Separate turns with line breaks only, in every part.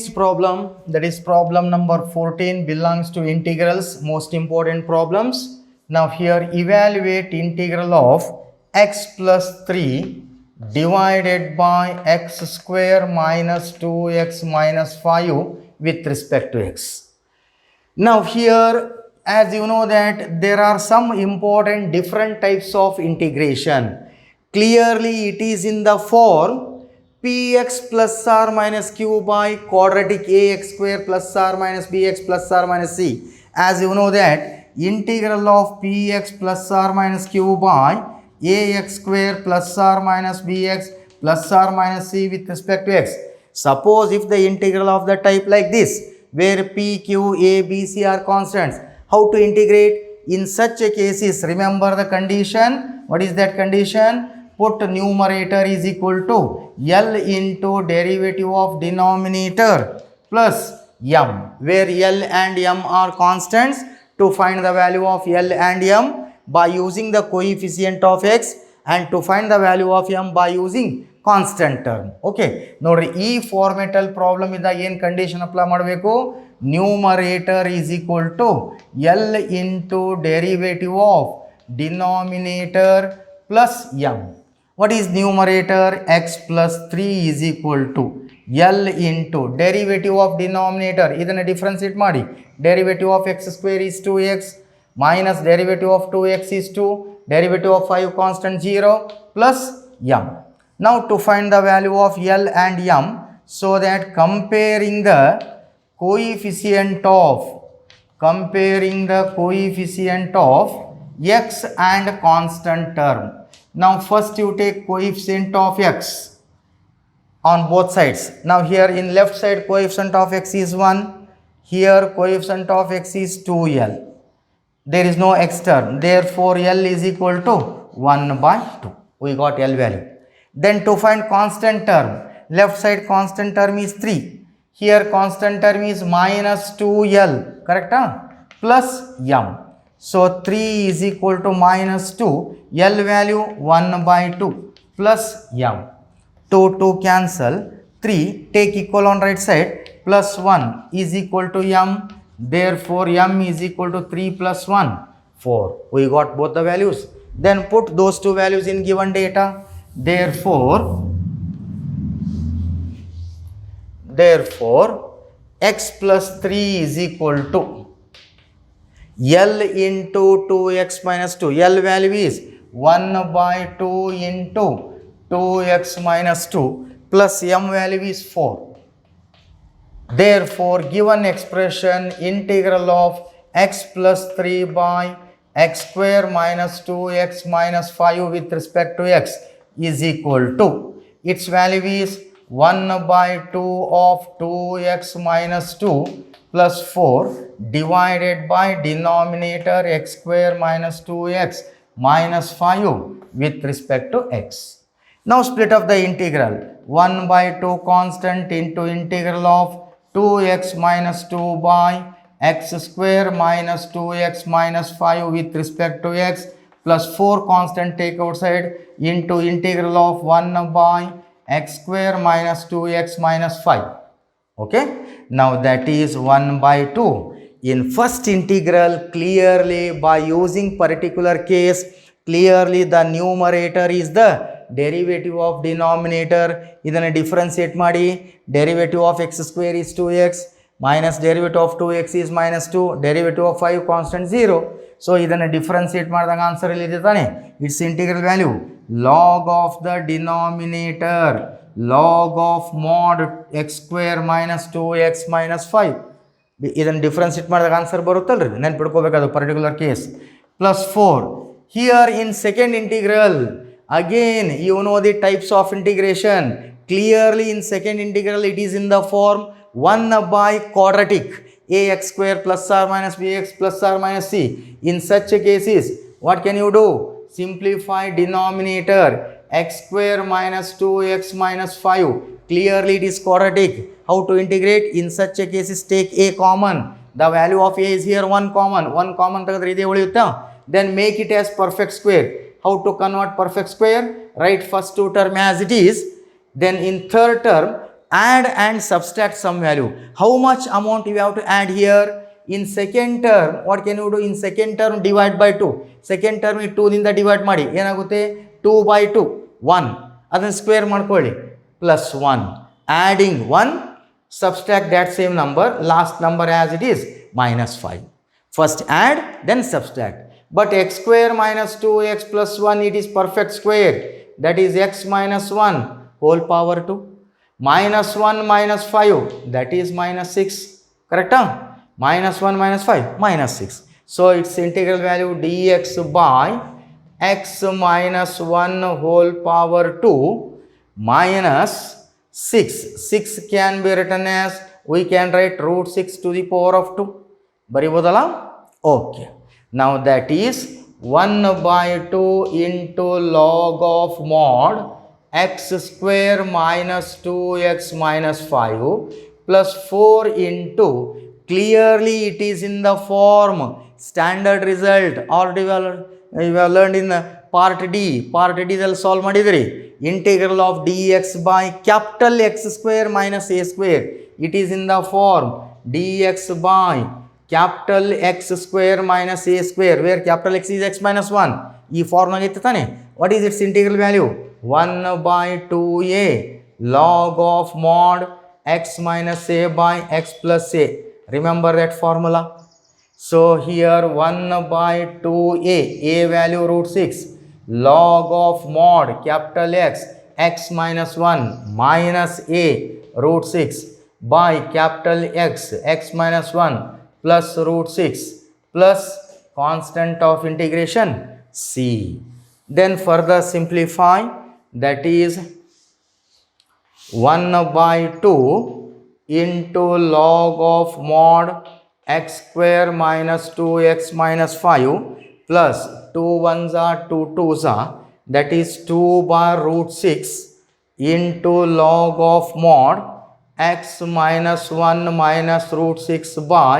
problem, that is problem number 14, belongs to integrals, most important problems. Now here evaluate integral of x plus 3 divided by x square minus 2x minus 5 with respect to x. Now here, as you know that there are some important different types of integration. Clearly it is in the form px plus r minus q by quadratic ax square plus r minus bx plus r minus c. As you know that integral of px plus r minus q by ax square plus r minus bx plus r minus c with respect to x. Suppose if the integral of the type like this, where p, q, a, b, c are constants, how to integrate? In such a cases, remember the condition. What is that condition? Put numerator is equal to L into derivative of denominator plus m, where L and m are constants. To find the value of L and m by using the coefficient of x, and to find the value of m by using constant term. Okay, nodri ee formatal problem ida ಏನು condition apply ಮಾಡಬೇಕು? Numerator is equal to L into derivative of denominator plus m. What is numerator? X plus 3 is equal to L into derivative of denominator. ಇದನ್ನ ಡಿಫರೆನ್ಸಿಯೇಟ್ ಮಾಡಿ. Derivative of x square is 2x minus derivative of 2x is 2, derivative of 5 constant 0 plus m. Now to find the value of L and m, so that comparing the coefficient of x and constant term. Now first you take coefficient of x on both sides. Now here in left side coefficient of x is 1, here coefficient of x is 2l. There is no x term, therefore L is equal to 1 by 2. We got L value. Then to find constant term, left side constant term is 3. Here constant term is minus 2L, correct? Plus m. So 3 is equal to minus 2. L value 1 by 2 plus m. 2 cancel. 3 take equal on right side. Plus 1 is equal to m. Therefore m is equal to 3 plus 1, 4. We got both the values. Then put those two values in given data. Therefore x plus 3 is equal to L into 2x minus 2. L value is 1 by 2 into 2x minus 2 plus m value is 4. Therefore given expression integral of x plus 3 by x square minus 2x minus 5 with respect to x is equal to, its value is 1 by 2 of 2x minus 2 plus 4 divided by denominator x square minus 2x minus 5 with respect to x. Now split up the integral. 1 by 2 constant into integral of 2x minus 2 by x square minus 2x minus 5 with respect to x plus 4 constant take outside into integral of 1 by x square minus 2x minus 5. Okay, now that is 1 by 2. In first integral, clearly by using particular case, clearly the numerator is the derivative of denominator. ಇದನ್ನು ಡಿಫರೆನ್ಸಿಯೇಟ್ ಮಾಡಿ. Derivative of x square is 2x minus derivative of 2x is minus 2, derivative of 5 constant 0. So ಇದನ್ನು differentiate ಮಾಡಿದಾಗ answer ಇಲ್ಲಿ ಇದೆ ತಾನೆ. It's integral value log of the denominator, log of mod x square minus 2x minus 5. ಇದನ್ನು differentiate ಮಾಡಿದಾಗ answer ಬರುತ್ತಲ್ರಿ, ನೆನ್ಪಿಡ್ಕೋಬೇಕಾದ particular case. Plus 4. Here in second integral, again you know the types of integration. Clearly in second integral it is in the form 1 by quadratic ax square plus r minus bx plus r minus c. In such cases, what can you do? Simplify denominator x square minus 2x minus 5. Clearly it is quadratic. How to integrate? In such a cases, take a common. The value of a is here 1 common. 1 common ತೆಗೆದ್ರೆ ಇದೆ ಉಳಿಯುತ್ತಾ? Then make it as perfect square. How to convert perfect square? Write first two term as it is. Then in third term, add and subtract some value. How much amount you have to add here? In second term, what can you do? In second term, divide by 2. Second term 2 ದಿಂದ divide ಮಾಡಿ ಏನಾಗುತ್ತೆ 2 by 2 1 ಅದನ್ನು square ಮಾಡ್ಕೊಳ್ಳಿ plus 1 adding 1 subtract that same number last number as it is minus 5. First add then subtract. But x square minus 2x plus 1 it is perfect square, that is x minus 1 whole power 2 minus 1 minus 5 that is minus 6. Correct? Minus 1 minus 5 minus 6. So its integral value dx by x minus 1 whole power 2 minus 6. 6 can be written as, we can write root 6 to the power of 2. Baribodala? Okay. Now that is 1 by 2 into log of mod x square minus 2x minus 5 plus 4 into, clearly it is in the form standard result already we have learned in part D. Part D ದಲ್ಲಿ solve ಮಾಡಿದ್ರಿ. Integral of dx by capital X square minus a square. It is in the form dx by capital X square minus a square, where capital X is x minus 1. ಈ form ಆಗಿತ್ತು ತಾನೆ. What is its integral value? 1 by 2a log of mod x minus a by x plus a. Remember that formula? So here 1 by 2a, a value root 6, log of mod capital X, x minus 1 minus a root 6 by capital X, x minus 1 plus root 6 plus constant of integration c. Then further simplify, that is 1 by 2 into log of mod x square minus 2x minus 5 plus 2 1s are 2 2s are, that is 2 by root 6 into log of mod x minus 1 minus root 6 by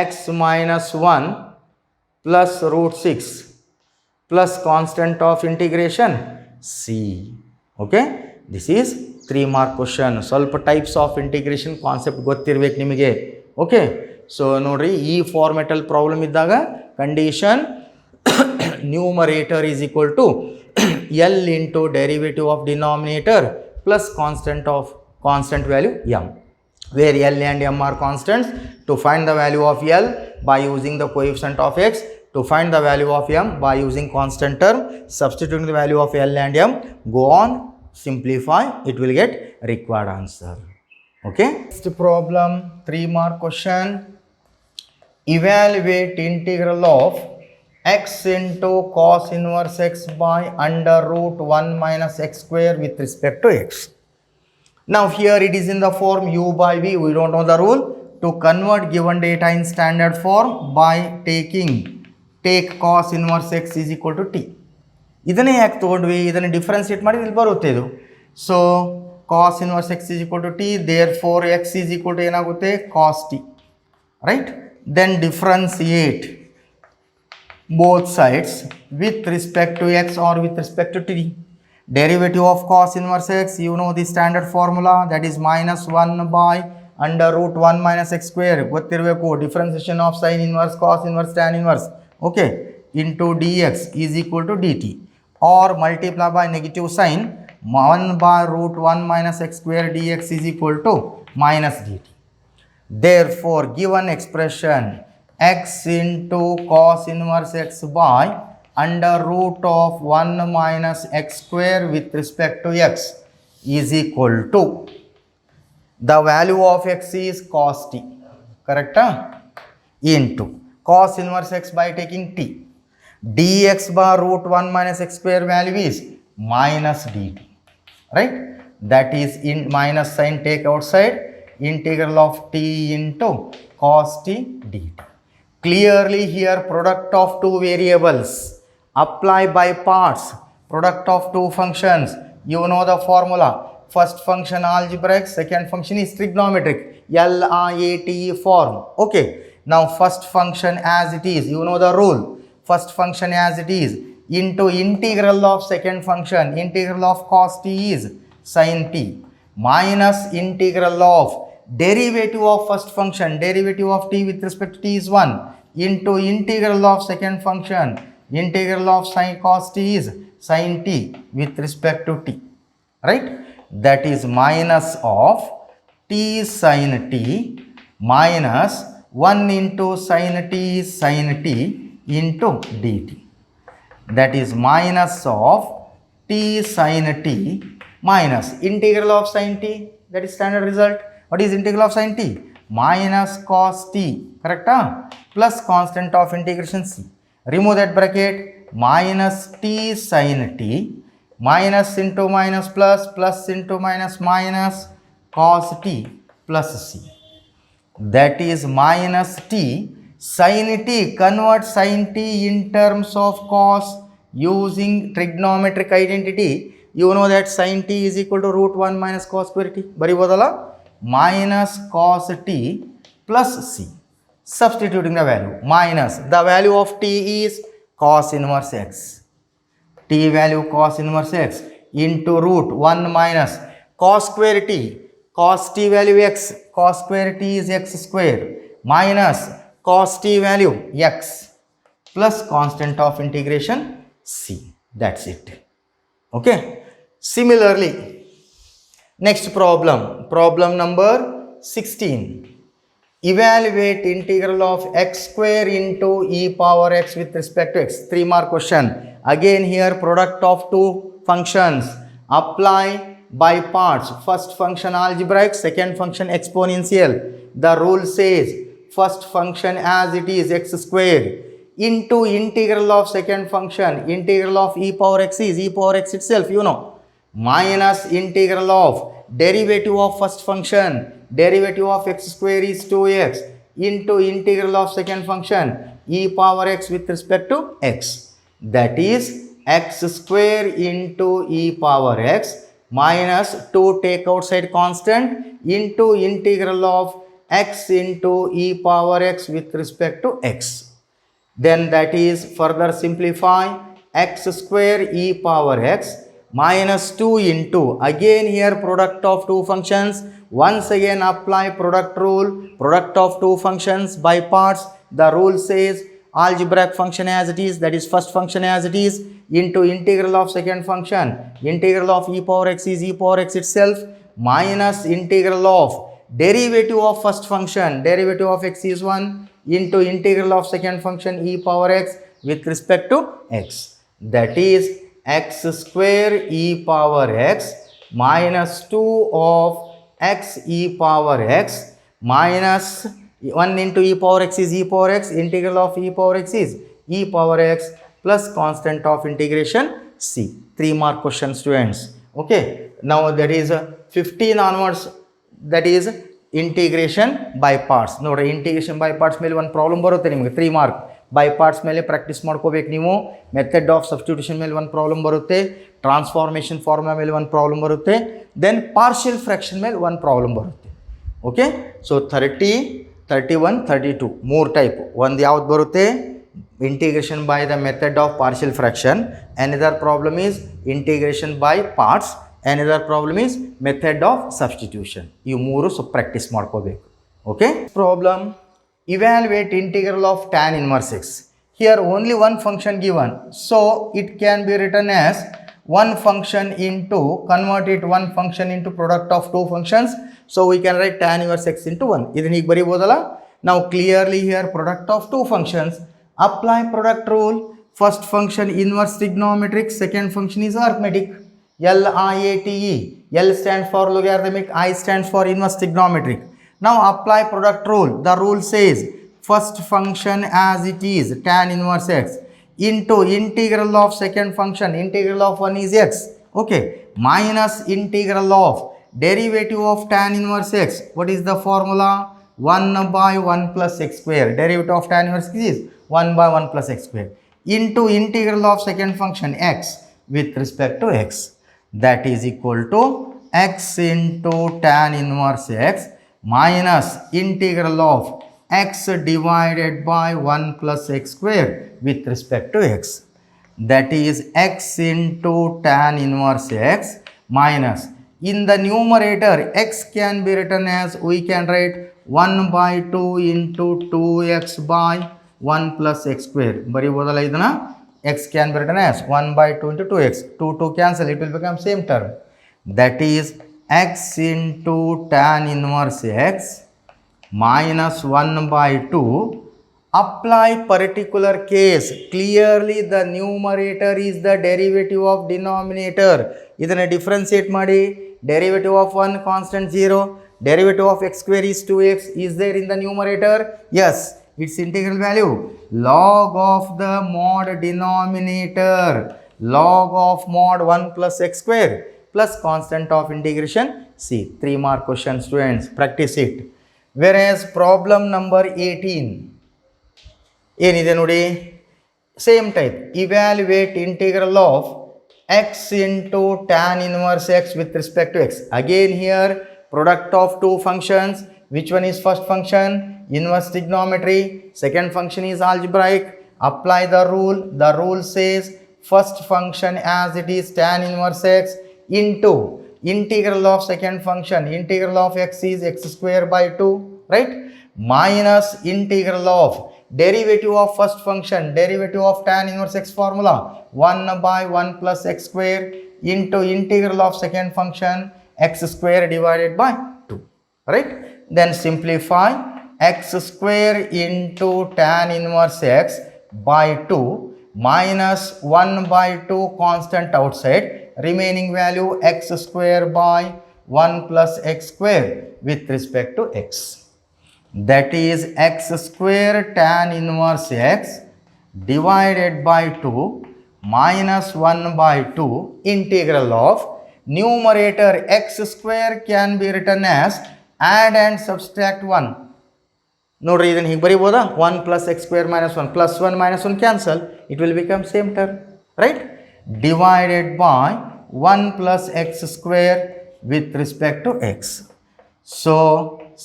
x minus 1 plus root 6 plus constant of integration c. Okay, this is 3 mark question. ಸ್ವಲ್ಪ types of integration concept ಗೊತ್ತಿರಬೇಕು ನಿಮಗೆ. Okay, so ನೋಡ್ರಿ, ಈ ಫಾರ್ಮೆಟಲ್ಲಿ problem ಇದ್ದಾಗ condition numerator is equal to L into derivative of denominator plus constant value m, where L and M are constants. To find the value of L by using the coefficient of x, to find the value of M by using constant term, substituting the value of L and M, go on, simplify, it will get required answer. Okay, next problem, 3 mark question. Evaluate integral of x into cos inverse x by under root 1 minus x square with respect to x. Now here it is in the form u by v. We don't know the rule. To convert given data in standard form by take cos inverse x is equal to t. ಇದನ್ನೇ ಯಾಕೆ ತೊಗೊಂಡ್ವಿ, ಇದನ್ನು differentiate ಮಾಡಿ ಇಲ್ಲಿ ಬರುತ್ತೆ ಇದು. So cos inverse x is equal to t, therefore x is equal to ಏನಾಗುತ್ತೆ cos t, right? Then differentiate both sides with respect to x or with respect to t. Derivative of cos inverse x, you know the standard formula, that is minus 1 by under root 1 minus x square. ಗೊತ್ತಿರಬೇಕು, differentiation of sin inverse, cos inverse, tan inverse, okay, into dx is equal to dt, or multiply by negative sign 1 by root 1 minus x square dx is equal to minus dt. Therefore given expression x into cos inverse x by under root of 1 minus x square with respect to x is equal to, the value of x is cos t, correct, into cos inverse x by taking t, dx by root 1 minus x square value is minus dt, right? That is in minus sign take outside, integral of t into cos t dt. Clearly here product of two variables, apply by parts, product of two functions, you know the formula. First function algebraic, second function is trigonometric, LIATE form. Okay, now first function as it is, you know the rule, first function as it is into integral of second function, integral of cos t is sin t, minus integral of derivative of first function, derivative of t with respect to t is 1 into integral of second function, integral of sin cos t is sin t with respect to t, right? That is minus of t sin t minus 1 into sin t is sin t into dt. That is minus of t sin t minus integral of sin t, that is standard result. What is integral of sin t? Minus cos t, correct? Plus constant of integration c. Remove that bracket, minus t sin t minus into minus plus, plus into minus minus cos t plus c. That is minus t sin t. Convert sin t in terms of cos using trigonometric identity. You know that sin t is equal to root 1 minus cos square t. Baribodala minus cos t plus c. Substituting the value, minus the value of t is cos inverse x. T value cos inverse x into root 1 minus cos square t. Cos t value x, cos square t is x square minus cos t value x plus constant of integration c. That's it. Okay. Similarly, next problem number 16. Evaluate integral of x square into e power x with respect to x. 3 mark question. Again here product of two functions. Apply by parts. First function algebraic, second function exponential. The rule says first function as it is x square into integral of second function. Integral of e power x is e power x itself, you know, minus integral of derivative of first function. Derivative of x square is 2x into integral of second function e power x with respect to x. That is x square into e power x minus 2 take outside constant into integral of x into e power x with respect to x. Then that is further simplify x square e power x minus 2 into, again here product of two functions. Once again apply product rule, product of two functions by parts. The rule says algebraic function as it is, that is first function as it is, into integral of second function. Integral of e power x is e power x itself minus integral of derivative of first function. Derivative of x is 1 into integral of second function e power x with respect to x. That is x square e power x minus 2 of x e power x minus 1 into e power x is e power x. Integral of e power x is e power x plus constant of integration c. 3 mark question, students. Okay. Now that is 15 onwards, that is integration by parts. ನೋಡ್ರಿ integration by parts ಮೇಲೆ ಒಂದು problem ಬರುತ್ತೆ ನಿಮಗೆ 3 mark. By parts ಮೇಲೆ practice ಮಾಡ್ಕೋಬೇಕು ನೀವು. Method of substitution ಮೇಲೆ ಒಂದು ಪ್ರಾಬ್ಲಮ್ ಬರುತ್ತೆ, ಟ್ರಾನ್ಸ್ಫಾರ್ಮೇಷನ್ ಫಾರ್ಮುಲಾ ಮೇಲೆ ಒಂದು ಪ್ರಾಬ್ಲಮ್ ಬರುತ್ತೆ, ದೆನ್ ಪಾರ್ಷಿಯಲ್ ಫ್ರ್ಯಾಕ್ಷನ್ ಮೇಲೆ ಒಂದು ಪ್ರಾಬ್ಲಮ್ ಬರುತ್ತೆ. ಓಕೆ. ಸೊ 30, 31, 32 ಮೂರು ಟೈಪ್. ಒಂದು ಯಾವ್ದು ಬರುತ್ತೆ? Integration by the method of partial fraction. Another problem is integration by parts. Another problem is method of substitution. ಈ ಮೂರು ಸೊ ಪ್ರಾಕ್ಟೀಸ್ ಮಾಡ್ಕೋಬೇಕು. Okay. Problem, evaluate integral of tan inverse x. Here only one function given, so it can be written as one function into, convert it one function into product of two functions, so we can write tan inverse x into 1. ಇದನ್ನ ಈಗ ಬರಿಬೋದಲ್ಲ. Now clearly here product of two functions, apply product rule. First function inverse trigonometric, second function is arithmetic. LIATE. L stands for logarithmic, I stands for inverse trigonometric. Now apply product rule. The rule says first function as it is tan inverse x into integral of second function, integral of 1 is x, okay, minus integral of derivative of tan inverse x. What is the formula? 1 by 1 plus x square. Derivative of tan inverse is 1 by 1 plus x square into integral of second function x with respect to x. That is equal to x into tan inverse x minus integral of x divided by 1 plus x square with respect to x. That is x into tan inverse x minus In the numerator, x can be written as, we can write 1 by 2 into 2x by 1 plus x square. Bari bodala idana, x can be written as 1 by 2 into 2x. 2 cancel, it will become same term. That is x into tan inverse x minus 1 by 2. Apply particular case. Clearly the numerator is the derivative of denominator. Idana differentiate madi. Derivative of 1 constant 0. Derivative of x square is 2x. Is there in the numerator? Yes. Its integral value. Log of the mod denominator. Log of mod 1 plus x square plus constant of integration c. 3 mark question, students. Practice it. Whereas problem number 18. ಏನಿದೆ ನೋಡಿ, same type. Evaluate integral of x into tan inverse x with respect to x. Again here product of two functions. Which one is first function? Inverse trigonometry. Second function is algebraic. Apply the rule. The rule says first function as it is tan inverse x into integral of second function. Integral of x is x square by 2, right? Minus integral of derivative of first function, derivative of tan inverse x formula, 1 by 1 plus x square into integral of second function, x square divided by 2, right? Then simplify x square into tan inverse x by 2 minus 1 by 2 constant outside, remaining value x square by 1 plus x square with respect to x. That is x square tan inverse x divided by 2 minus 1 by 2 integral of numerator x square can be written as add and subtract 1. Nodri idan hige bariboda, 1 plus x square minus 1 plus 1 minus 1 cancel, it will become same term, right? Divided by 1 plus x square with respect to x. So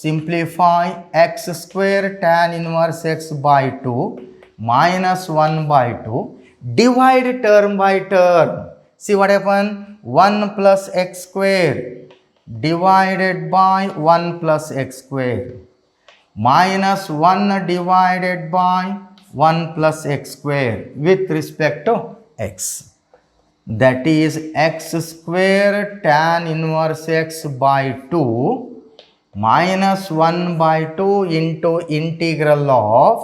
simplify x square tan inverse x by 2 minus 1 by 2. Divide term by term. See what happened? 1 plus x square divided by 1 plus x square minus 1 divided by 1 plus x square with respect to x. That is x square tan inverse x by 2 minus 1 by 2 into integral of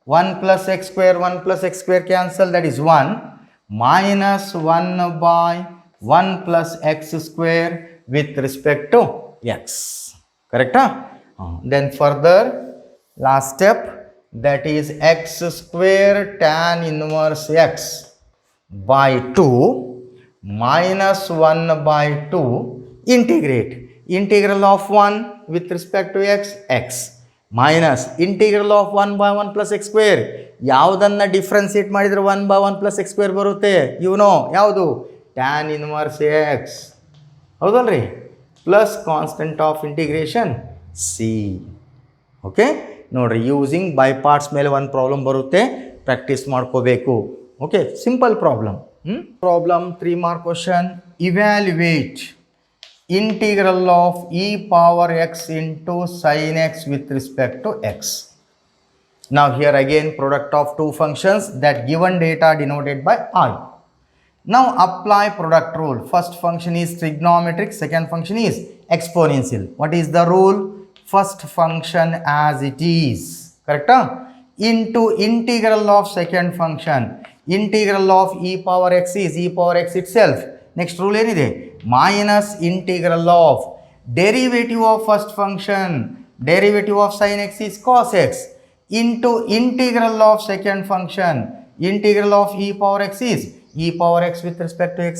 1 plus x square, 1 plus x square cancel, that is 1, minus 1 by 1 plus x square with respect to x. Correct? Then further, last step, that is x square tan inverse x by 2 minus 1 by 2 integrate. Integral of 1 with respect to x, x minus integral of 1 by 1 plus x square. ಯಾವುದನ್ನ differentiate ಮಾಡಿದ್ರೆ 1 by 1 plus x square ಬರುತ್ತೆ? ಯಾವುದು? tan inverse x. ಹೌದಲ್ರಿ? Plus constant of integration c. Okay ನೋಡ್ರಿ, using by parts ಮೇಲೆ ಒಂದು problem ಬರುತ್ತೆ, practice ಮಾಡ್ಕೋಬೇಕು. Okay, simple problem. Problem 3 mark question. Evaluate integral of e power x into sin x with respect to x. Now here again product of two functions, that given data denoted by I. Now apply product rule. First function is trigonometric, second function is exponential. What is the rule? First function as it is, correct? Into integral of second function. Integral of e power x is e power x itself. Next rule ಏನಿದೆ? Minus integral of derivative of first function, derivative of sin x is cos x, into integral of second function, integral of e power x is e power x with respect to x.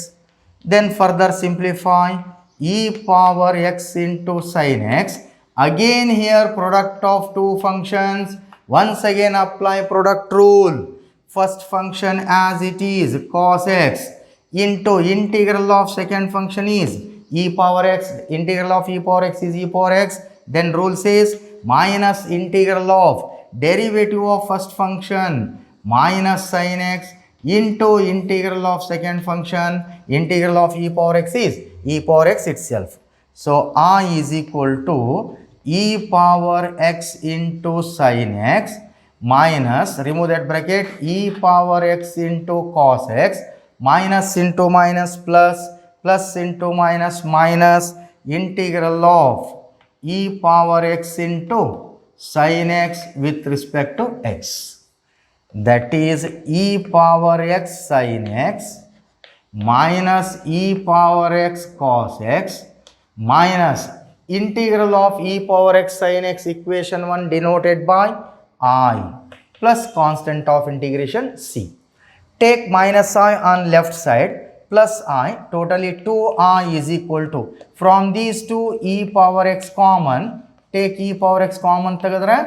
Then further simplify e power x into sin x. Again here product of two functions. Once again apply product rule. First function as it is cos x into integral of second function is e power x. Integral of e power x is e power x. Then rule says minus integral of derivative of first function minus sin x into integral of second function. Integral of e power x is e power x itself. So I is equal to e power x into sin x minus, remove that bracket, e power x into cos x minus into minus plus, plus into minus minus, integral of e power x into sin x with respect to x. That is e power x sin x minus e power x cos x minus integral of e power x sin x, equation 1 denoted by I, plus constant of integration c. Take minus I on left side plus I, totally 2I is equal to, from these two e power x common, take e power x common tagadre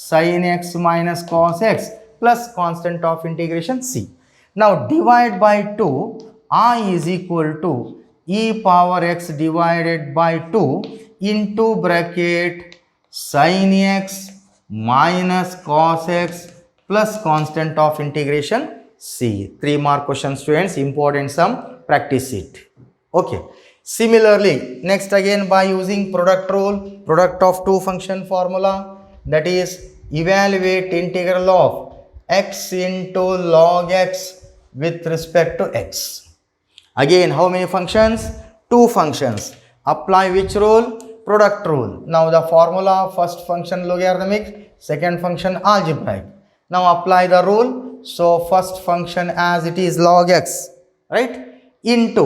sin x minus cos x plus constant of integration c. Now divide by 2, I is equal to e power x divided by 2 into bracket sin x minus cos x plus constant of integration c. 3 mark question, students, important sum, practice it. Okay. Similarly, next again by using product rule, product of two function formula, that is evaluate integral of x into log x with respect to x. Again, how many functions? Two functions. Apply which rule? Product rule. Now the formula, first function logarithmic, second function algebraic. Now apply the rule. So first function as it is log x, right, into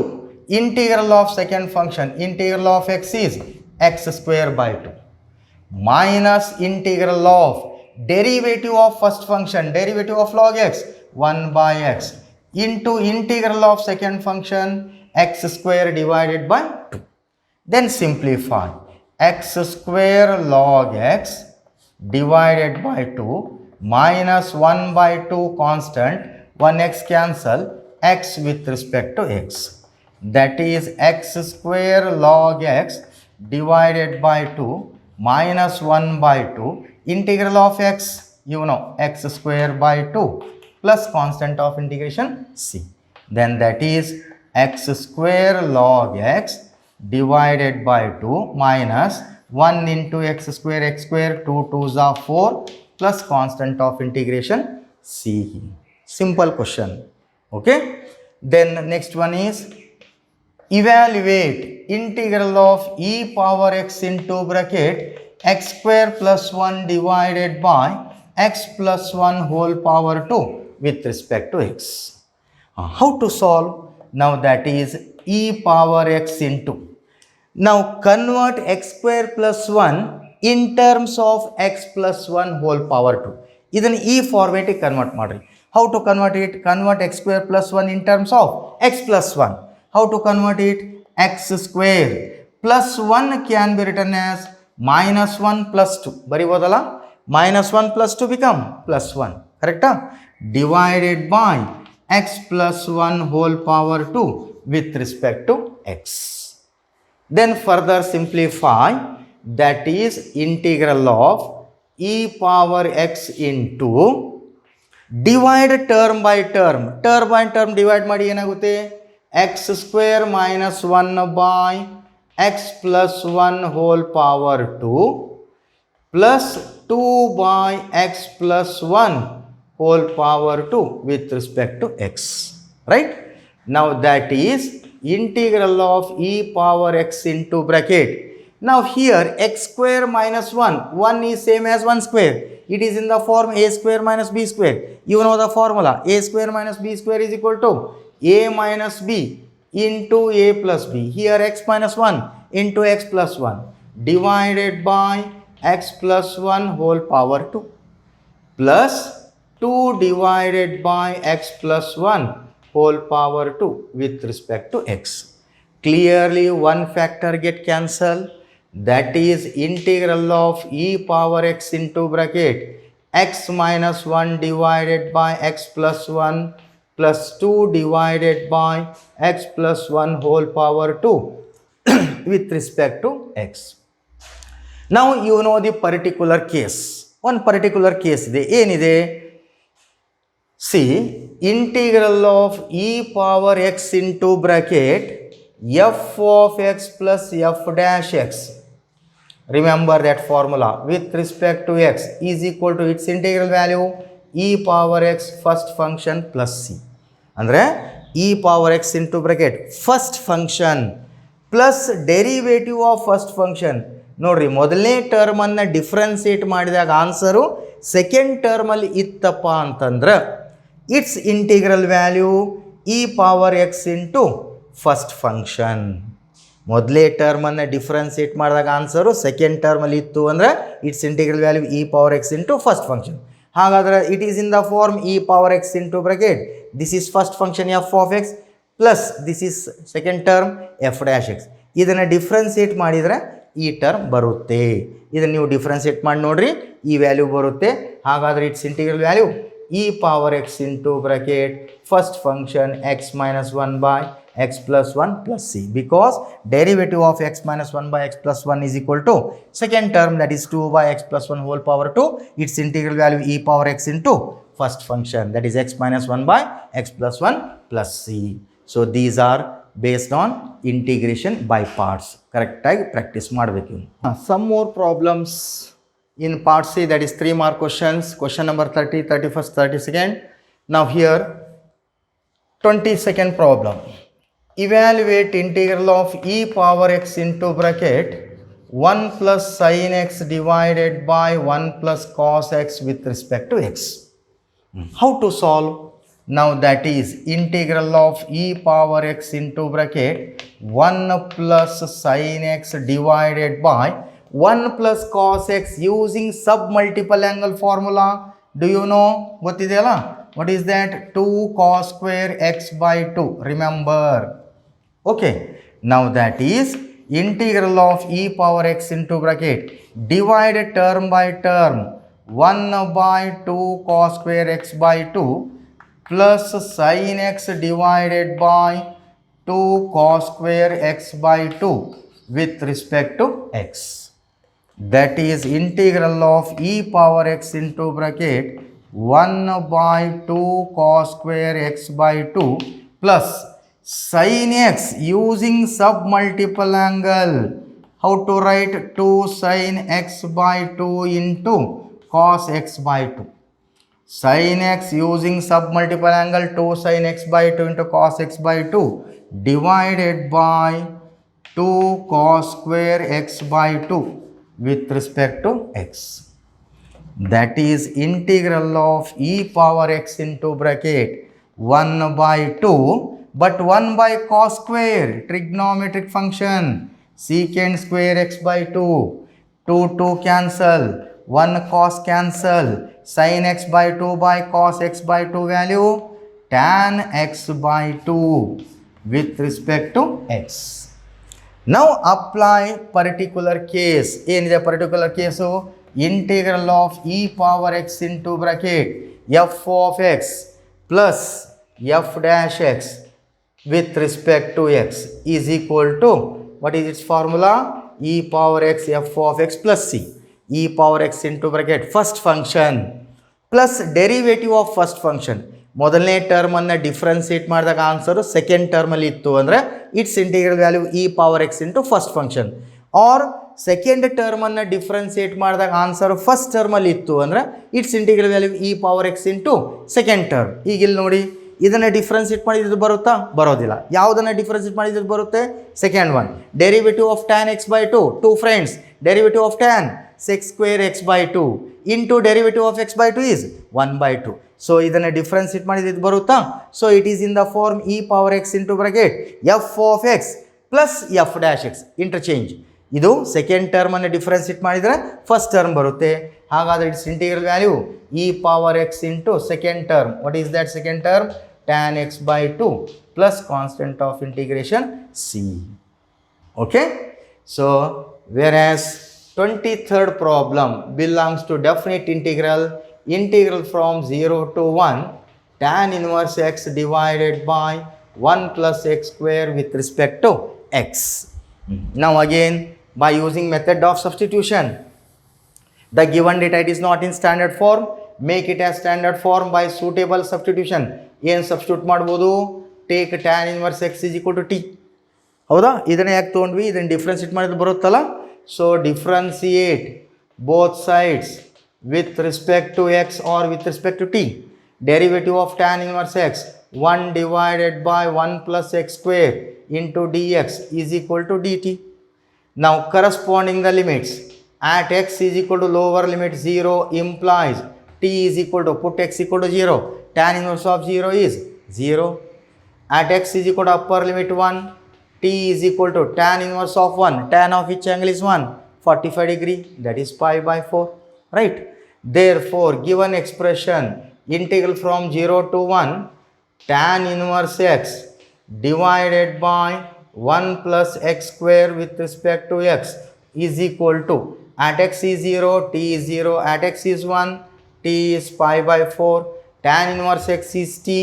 integral of second function, integral of x is x square by 2 minus integral of derivative of first function, derivative of log x, 1 by x, into integral of second function, x square divided by 2. Then simplify, x square log x divided by 2 minus 1 by 2 constant, 1x cancel, x with respect to x. That is x square log x divided by 2 minus 1 by 2, integral of x, you know, x square by 2 plus constant of integration c. Then that is x square log x divided by 2 minus 1 into x square, 2 2s are 4 plus constant of integration c. Simple question. Okay. Then next one is evaluate integral of e power x into bracket x square plus 1 divided by x plus 1 whole power 2 with respect to x. How to solve? Now that is e power x into. Now convert x square plus 1 in terms of x plus 1 whole power 2. ಇದನ್ನು ಈ ಫಾರ್ಮೇಟಿಗೆ convert ಮಾಡ್ರಿ. How to convert it? Convert x square plus 1 in terms of x plus 1. How to convert it? X square plus 1 can be written as minus 1 plus 2. ಬರಿಬೋದಲ್ಲ? Minus 1 plus 2 become plus 1. Correct? Divided by x plus 1 whole power 2 with respect to x. Then further simplify, that is integral of e power x into, divide term by term, divide ಮಾಡಿ ಏನಾಗುತ್ತೆ, x square minus 1 by x plus 1 whole power 2 plus 2 by x plus 1 whole power 2 with respect to x, right? Now that is integral of e power x into bracket. Now here x square minus 1 is same as 1 square. It is in the form a square minus b square. You know the formula, a square minus b square is equal to a minus b into a plus b. Here x minus 1 into x plus 1 divided by x plus 1 whole power 2 plus 2 divided by x plus 1 whole power 2 with respect to x. Clearly one factor get cancelled, that is integral of e power x into bracket x minus 1 divided by x plus 1 plus 2 divided by x plus 1 whole power 2 with respect to x. Now you know the particular case. One particular case ಇದೆ, ಏನಿದೆ? See, integral of e power x into bracket f of x plus f dash x. Remember that formula with respect to x is equal to its integral value e power x first function plus c. ಅಂದರೆ e power x into bracket first function plus derivative of first function. ನೋಡ್ರಿ ಮೊದಲನೇ ಟರ್ಮನ್ನು differentiate ಮಾಡಿದಾಗ answer second ಟರ್ಮಲ್ಲಿ ಇತ್ತಪ್ಪ ಅಂತಂದ್ರೆ it's integral value e power x into first function. ಮೊದಲೇ ಟರ್ಮನ್ನು ಡಿಫ್ರೆನ್ಸಿಯೇಟ್ ಮಾಡಿದಾಗ ಆನ್ಸರು ಸೆಕೆಂಡ್ ಟರ್ಮಲ್ಲಿ ಇತ್ತು ಅಂದರೆ it's integral value e power x into first function. ಹಾಗಾದರೆ it is in the form e power x into bracket this is first function f of x plus this is second term f dash x. ಇದನ್ನು differentiate ಮಾಡಿದರೆ ಈ term ಬರುತ್ತೆ. ಇದನ್ನು ನೀವು differentiate ಮಾಡಿ ನೋಡಿರಿ, ಈ ವ್ಯಾಲ್ಯೂ ಬರುತ್ತೆ. ಹಾಗಾದರೆ it's integral value e power x into bracket first function X minus 1 by x plus 1 plus c, because derivative of x minus 1 by x plus 1 is equal to second term, that is 2 by x plus 1 whole power 2, its integral value e power x into first function, that is x minus 1 by x plus 1 plus c. So these are based on integration by parts. Correct agi practice madbeku. Some more problems in part C, that is 3 mark questions, question number 30, 31st, 32nd. Now here 22nd problem. Evaluate integral of e power x into bracket 1 plus sin x divided by 1 plus cos x with respect to x. How to solve? Now that is integral of e power x into bracket 1 plus sin x divided by 1 plus cos x using submultiple angle formula. Do you know what is that? What is that? 2 cos square x by 2. Remember. Okay. Now that is integral of e power x into bracket divided term by term 1 by 2 cos square x by 2 plus sin x divided by 2 cos square x by 2 with respect to x. That is integral of e power x into bracket 1 by 2 cos square x by 2 plus sin x using submultiple angle. How to write? 2 sin x by 2 into cos x by 2. Sin x using submultiple angle 2 sin x by 2 into cos x by 2 divided by 2 cos square x by 2 with respect to x. That is integral of e power x into bracket 1 by 2, but 1 by cos square, trigonometric function, secant square x by 2, 2 cancel, 1 cos cancel, sin x by 2 by cos x by 2 value, tan x by 2 with respect to x. Now apply particular case. In the particular case, integral of e power x into bracket f of x plus f dash x with respect to x is equal to, what is its formula? E power x f of x plus c. E power x into bracket first function plus derivative of first function. ಮೊದಲನೇ ಟರ್ಮನ್ನು differentiate ಮಾಡಿದಾಗ answer second ಟರ್ಮಲ್ಲಿ ಇತ್ತು ಅಂದರೆ it's integral value e power x into first function. Or second ಟರ್ಮನ್ನು differentiate ಮಾಡಿದಾಗ answer first ಟರ್ಮಲ್ಲಿ ಇತ್ತು ಅಂದರೆ it's integral value e power x into second term. ಈಗ ಇಲ್ಲಿ ನೋಡಿ, ಇದನ್ನು ಡಿಫ್ರೆನ್ಸಿಯೇಟ್ ಮಾಡಿದ್ದು ಬರುತ್ತಾ? ಬರೋದಿಲ್ಲ. ಯಾವುದನ್ನು ಡಿಫ್ರೆನ್ಸಿಯೇಟ್ ಮಾಡಿದ್ದು ಬರುತ್ತೆ? Second one. Derivative of tan X by 2, 2 friends, derivative of tan sec square x by 2 into derivative of x by 2 is 1 by 2. So ಇದನ್ನು ಡಿಫ್ರೆನ್ಸಿಯೇಟ್ ಮಾಡಿದ್ದು ಇದು ಬರುತ್ತಾ? So it is in the form e power x into bracket f of x plus f dash x interchange. ಇದು second ಟರ್ಮನ್ನು differentiate ಮಾಡಿದರೆ first term ಬರುತ್ತೆ. ಹಾಗಾದರೆ it's integral value e power x into second term. What is that second term? tan x by 2 plus constant of integration c. Okay. So whereas 23rd problem belongs to definite integral, integral from 0 to 1 tan inverse x divided by 1 plus x square with respect to x. Now again, by using method of substitution, the given data it is not in standard form, make it as standard form by suitable substitution. ಏನು substitute ಮಾಡ್ಬೋದು? Take tan inverse x is equal to t. ಹೌದಾ? ಇದನ್ನು ಯಾಕೆ ತೊಗೊಂಡ್ವಿ? ಇದನ್ನು differentiate ಮಾಡಿದ್ರೆ ಬರುತ್ತಲ್ಲ. So differentiate both sides with respect to x or with respect to t. Derivative of tan inverse x 1 divided by 1 plus x square into dx is equal to dt. Now corresponding the limits at x is equal to lower limit 0 implies t is equal to, put x equal to 0, tan inverse of 0 is 0. At x is equal to upper limit 1, t is equal to tan inverse of 1, tan of which angle is 1, 45 degree, that is pi by 4, right? Therefore given expression integral from 0 to 1 tan inverse x divided by 1 plus x square with respect to x is equal to, at x is 0, t is 0, at x is 1, t is pi by 4, tan inverse x is t,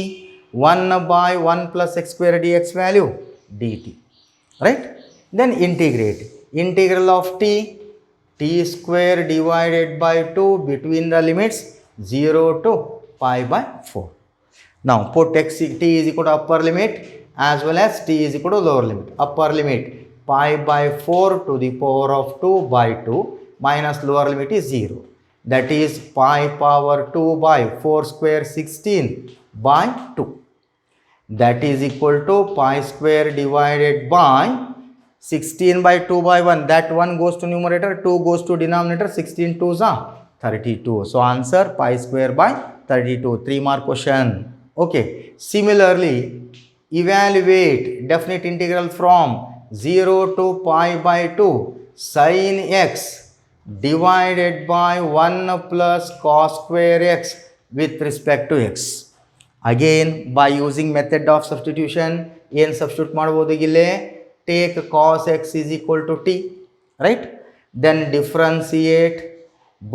1 by 1 plus x square dx value dt, right? Then integrate, integral of t square divided by 2 between the limits 0 to pi by 4. Now put t is equal to upper limit as well as t is equal to lower limit. Upper limit pi by 4 to the power of 2 by 2 minus lower limit is 0. That is pi power 2 by 4 square 16 by 2. That is equal to pi square divided by 16 by 2 by 1, that 1 goes to numerator, 2 goes to denominator, 16 2s are 32. So answer pi square by 32, 3 mark question. Okay, similarly evaluate definite integral from 0 to pi by 2 sin x divided by 1 plus cos square x with respect to x. Again by using method of substitution, ಏನು substitute ಮಾಡಬಹುದು ಇಲ್ಲಿ? Take cos x is equal to t, right? Then differentiate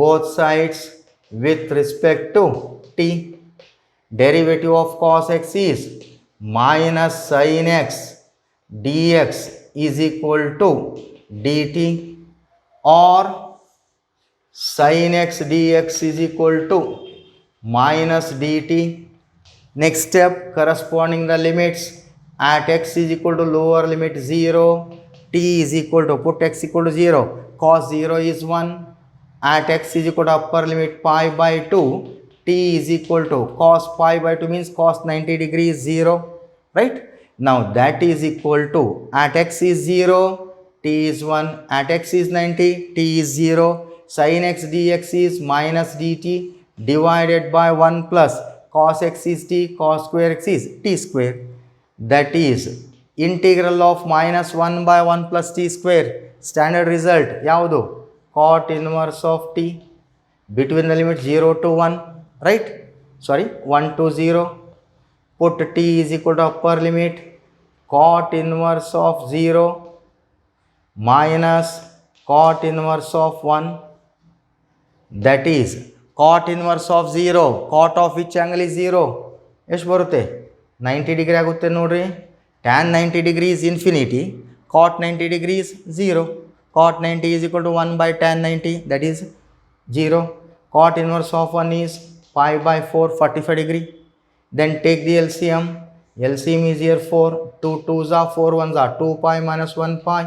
both sides with respect to t. Derivative of cos x is minus sin x dx is equal to dt, or sin x dx is equal to minus dt. Next step, corresponding the limits at x is equal to lower limit 0, t is equal to, put x equal to 0, cos 0 is 1, at x is equal to upper limit pi by 2, t is equal to cos pi by 2 means cos 90 degree is 0, right? Now that is equal to, at x is 0, t is 1, at x is 90, t is 0, sin x dx is minus dt divided by 1 plus cos x is t, cos square x is t square. That is integral of minus 1 by 1 plus t square. Standard result ಯಾವುದು? Cot inverse of t between the limit 0 to 1, right? Sorry, 1 to 0. Put t is equal to upper limit cot inverse of 0 minus cot inverse of 1. That is cot inverse of 0, cot of which angle is 0? ಎಷ್ಟು ಬರುತ್ತೆ? 90 degree ಆಗುತ್ತೆ ನೋಡ್ರಿ. tan 90 degree is infinity, cot 90 degree is 0. Cot 90 is equal to 1 by tan 90, that is 0. Cot inverse of 1 is pi by 4, 45 degree. Then take the LCM. LCM is here 4, 2 2s are 4 1s are 2 pi minus 1 pi,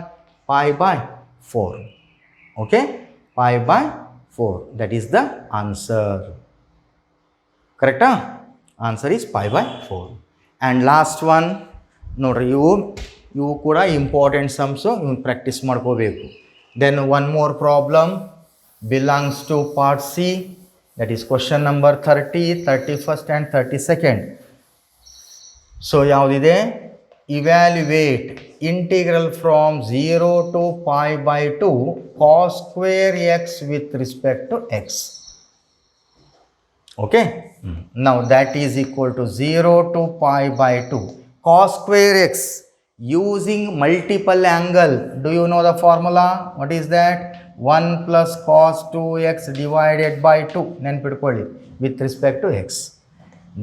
pi by 4. Okay, pi by 4, that is the answer. Correct? Answer is pi by 4. And last one ನೋಡ್ರಿ, ಇವು ಕೂಡ important ಸಮ್ಸು, ಇವ್ನು practice ಮಾಡ್ಕೋಬೇಕು. Then one more problem belongs to part C, that is question number 30, 31st and 32nd. So ಯಾವುದಿದೆ? Evaluate integral from 0 to pi by 2 cos square x with respect to x. Okay, now that is equal to 0 to pi by 2 cos square x using multiple angle. Do you know the formula? What is that? 1 plus cos 2x divided by 2 ನೆನ್ಪಿಟ್ಕೊಳ್ಳಿ with respect to x.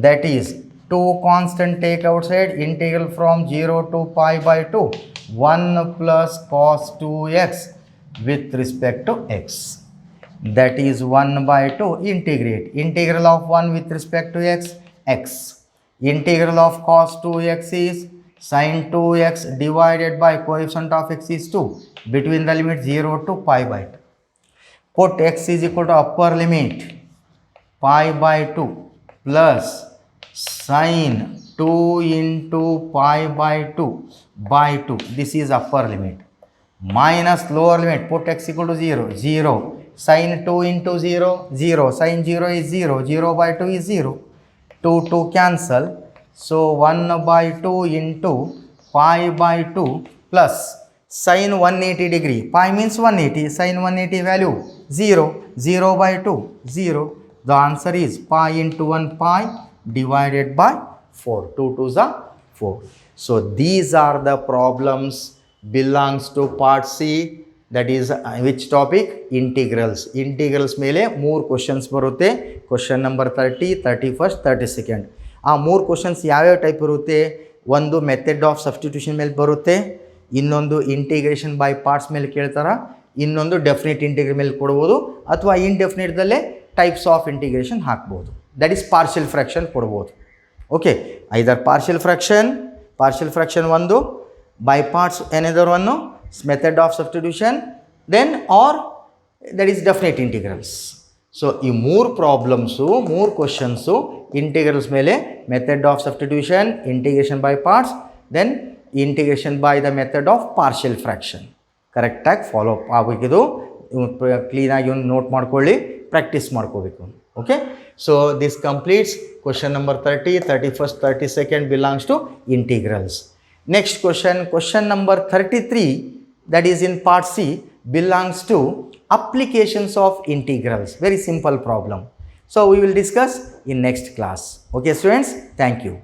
That is 2 constant take outside, integral from 0 to pi by 2 1 plus cos 2x with respect to x. That is 1 by 2, integrate. Integral of 1 with respect to x, x. Integral of cos 2x is sin 2x divided by coefficient of x is 2 between the limit 0 to pi by 2. Put x is equal to upper limit pi by 2 plus sin 2 into pi by 2 by 2. This is upper limit. Minus lower limit, put x equal to 0, 0. Sin 2 into 0, 0. Sin 0 is 0, 0 by 2 is 0. 2 cancel. So 1 by 2 into pi by 2 plus sin 180 degree. Pi means 180, sin 180 value 0, 0 by 2, 0. The answer is pi into 1 pi divided by 4. 2 2s are 4. So these are the problems belongs to part C, that is which topic? Integrals. Integrals ಮೇಲೆ 3 questions ಬರುತ್ತೆ. Question number 30, 31st, 32nd. ಆ 3 questions ಯಾವ್ಯಾವ type ಇರುತ್ತೆ? ಒಂದು method of substitution ಮೇಲೆ ಬರುತ್ತೆ, ಇನ್ನೊಂದು integration by parts ಮೇಲೆ ಕೇಳ್ತಾರ, ಇನ್ನೊಂದು ಡೆಫಿನೆಟ್ ಇಂಟಿಗ್ರೇಷನ್ ಮೇಲೆ ಕೊಡ್ಬೋದು, ಅಥವಾ ಇಂಡೆಫಿನೆಟ್ದಲ್ಲೇ ಟೈಪ್ಸ್ ಆಫ್ ಇಂಟಿಗ್ರೇಷನ್ ಹಾಕ್ಬೋದು. ದಟ್ ಈಸ್ ಪಾರ್ಷಿಯಲ್ ಫ್ರ್ಯಾಕ್ಷನ್ ಕೊಡ್ಬೋದು. ಓಕೆ, ಐದರ್ ಪಾರ್ಷಿಯಲ್ ಫ್ರ್ಯಾಕ್ಷನ್ ಒಂದು, by parts another one, no? Method of substitution, then or that is definite integrals. So ಈ 3 ಪ್ರಾಬ್ಲಮ್ಸು 3 ಕ್ವಶನ್ಸು ಇಂಟಿಗ್ರಲ್ಸ್ ಮೇಲೆ method of substitution, integration by parts, then integration by the method of partial fraction. ಕರೆಕ್ಟಾಗಿ follow up ಆಗಬೇಕಿದು. ಕ್ಲೀನಾಗಿ ಒಂದು note ಮಾಡ್ಕೊಳ್ಳಿ, practice ಮಾಡ್ಕೋಬೇಕು. Okay, so this completes question number 30, 31st, 32nd belongs to integrals. Next question number 33, that is in part C, belongs to applications of integrals. Very simple problem. So we will discuss in next class. Okay students, thank you.